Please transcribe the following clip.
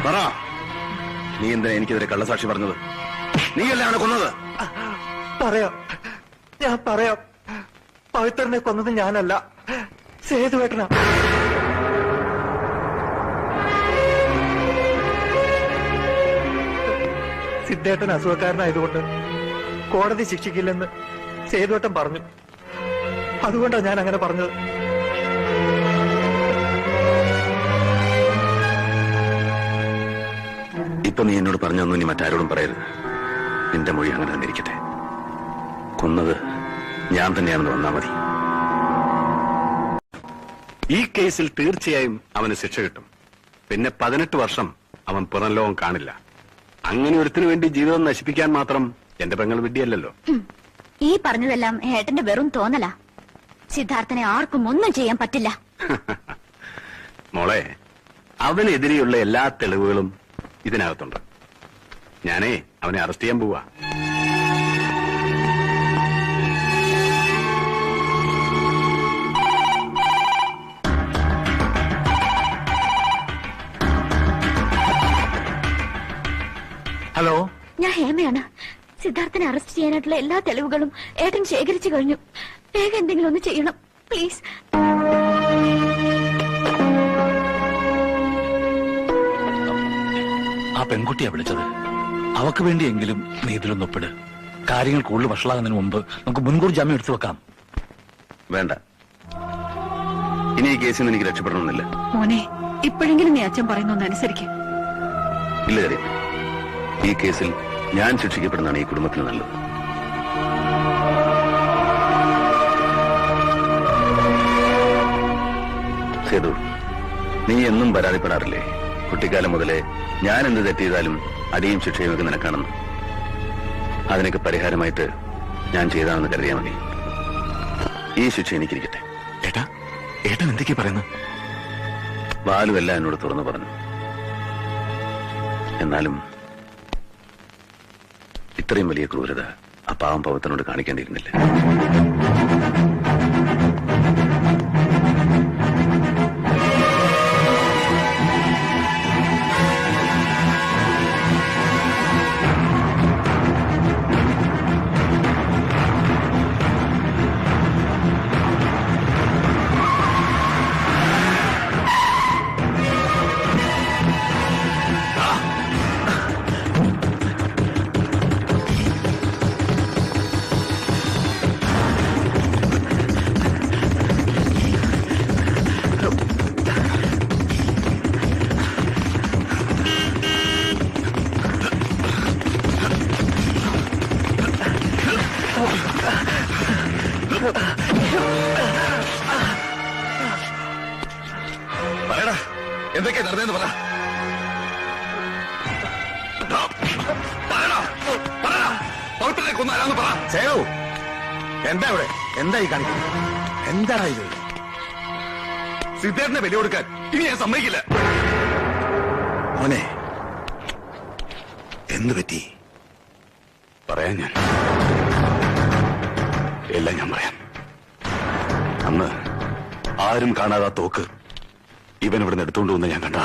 പറ, നീ എന്തിനാ എനിക്കെതിരെ കള്ളസാക്ഷി പറഞ്ഞത്? നീയല്ലേ അവനെ കൊന്നത്? പറയാം, ഞാൻ പറയാം. പവിത്രനെ കൊന്നത് ഞാനല്ല, സേതുവേട്ടനാ. സിദ്ധേട്ടൻ അസുഖക്കാരനായതുകൊണ്ട് കോടതി ശിക്ഷിക്കില്ലെന്ന് സേതുവേട്ടൻ പറഞ്ഞു. അതുകൊണ്ടാണ് ഞാൻ അങ്ങനെ പറഞ്ഞത്. ഇപ്പൊ നീ എന്നോട് പറഞ്ഞൊന്നും നീ മറ്റാരോടും പറയരുത്. നിന്റെ മൊഴി അങ്ങനെ തന്നെ ഇരിക്കട്ടെ. കൊന്നത് ഞാൻ തന്നെയാണെന്ന് വന്നാൽ മതി. ഈ കേസിൽ തീർച്ചയായും അവന് ശിക്ഷ കിട്ടും. പിന്നെ 18 വർഷം അവൻ പുറം ലോകം കാണില്ല. അങ്ങനെ ഒരുത്തിനു വേണ്ടി ജീവിതം നശിപ്പിക്കാൻ മാത്രം എന്റെ പെങ്ങൾ വിഡ്ഢിയല്ലല്ലോ. ഈ പറഞ്ഞതെല്ലാം ഏട്ടന്റെ വെറും തോന്നലാ. സിദ്ധാർത്ഥനെ ആർക്കും ഒന്നും ചെയ്യാൻ പറ്റില്ല. മോളെ, അവനെതിരെയുള്ള എല്ലാ തെളിവുകളും ഇതിനകത്തുണ്ട്. ഞാനേ അവനെ അറസ്റ്റ് ചെയ്യാൻ പോവാ. ഹലോ, ഞാൻ ഹേമയാണ്. സിദ്ധാർത്ഥനെ അറസ്റ്റ് ചെയ്യാനായിട്ടുള്ള എല്ലാ തെളിവുകളും ഏട്ടൻ ശേഖരിച്ചു കഴിഞ്ഞു. വേഗം എന്തെങ്കിലും ഒന്ന് ചെയ്യണം പ്ലീസ്. ആ പെൺകുട്ടിയാ വിളിച്ചത്. അവക്ക് വേണ്ടിയെങ്കിലും നീ ഇതിലൊന്ന് ഒപ്പിട്. കാര്യങ്ങൾ കൂടുതൽ വഷളാകുന്നതിന് മുമ്പ് നമുക്ക് മുൻകൂർ ജാമ്യം എടുത്തു വെക്കാം. വേണ്ട, ഇനി ഈ കേസിൽ നിന്ന് എനിക്ക് രക്ഷപ്പെടണമെന്നില്ല. മോനെ, ഇപ്പോഴെങ്കിലും നീ അച്ഛൻ പറയുന്നൊന്ന് അനുസരിക്കും. ഇല്ല കാര്യം, ഈ കേസിൽ ഞാൻ ശിക്ഷിക്കപ്പെടുന്നതാണ് ഈ കുടുംബത്തിന് നല്ലത്. സേതു, നീ എന്നും പരാതിപ്പെടാറില്ലേ കുട്ടിക്കാലം മുതലേ ഞാൻ എന്ത് തെറ്റെയ്താലും അടിയും ശിക്ഷയും ഒക്കെ നിനക്കാണെന്ന്? അതിനൊക്കെ പരിഹാരമായിട്ട് ഞാൻ ചെയ്താണെന്ന് കരുതിയാൽ മതി. ഈ ശിക്ഷ എനിക്കിരിക്കട്ടെ. ഏട്ടാ, ഏട്ടൻ എന്തൊക്കെയാ പറയുന്നത്? ബാലുവെല്ലാം എന്നോട് തുറന്നു പറഞ്ഞു. എന്നാലും ഇത്രയും വലിയ ക്രൂരത ആ പാവം പവിത്രനോട് കാണിക്കേണ്ടിയിരുന്നില്ല. പറയടാ, എന്തൊക്കെയാ നടന്നതെന്ന് പറ. പവിത്രനെ കൊന്നാലാന്ന് പറ. സേതു, എന്താ ഇവിടെ? എന്താ ഈ കാണിക്കുന്നത്? എന്താടാ ഇത്? സിദ്ധേട്ടനെ ബലി കൊടുക്കാൻ ഇനി ഞാൻ സമ്മതിക്കില്ല. മോനെ, എന്ത് പറ്റി? പറയാൻ ഞാൻ എല്ലാം ഞാൻ പറയാം. അന്ന് ആരും കാണാതെ തോക്ക് ഇവൻ ഇവിടുന്ന് എടുത്തുകൊണ്ട് വന്ന് ഞാൻ കണ്ട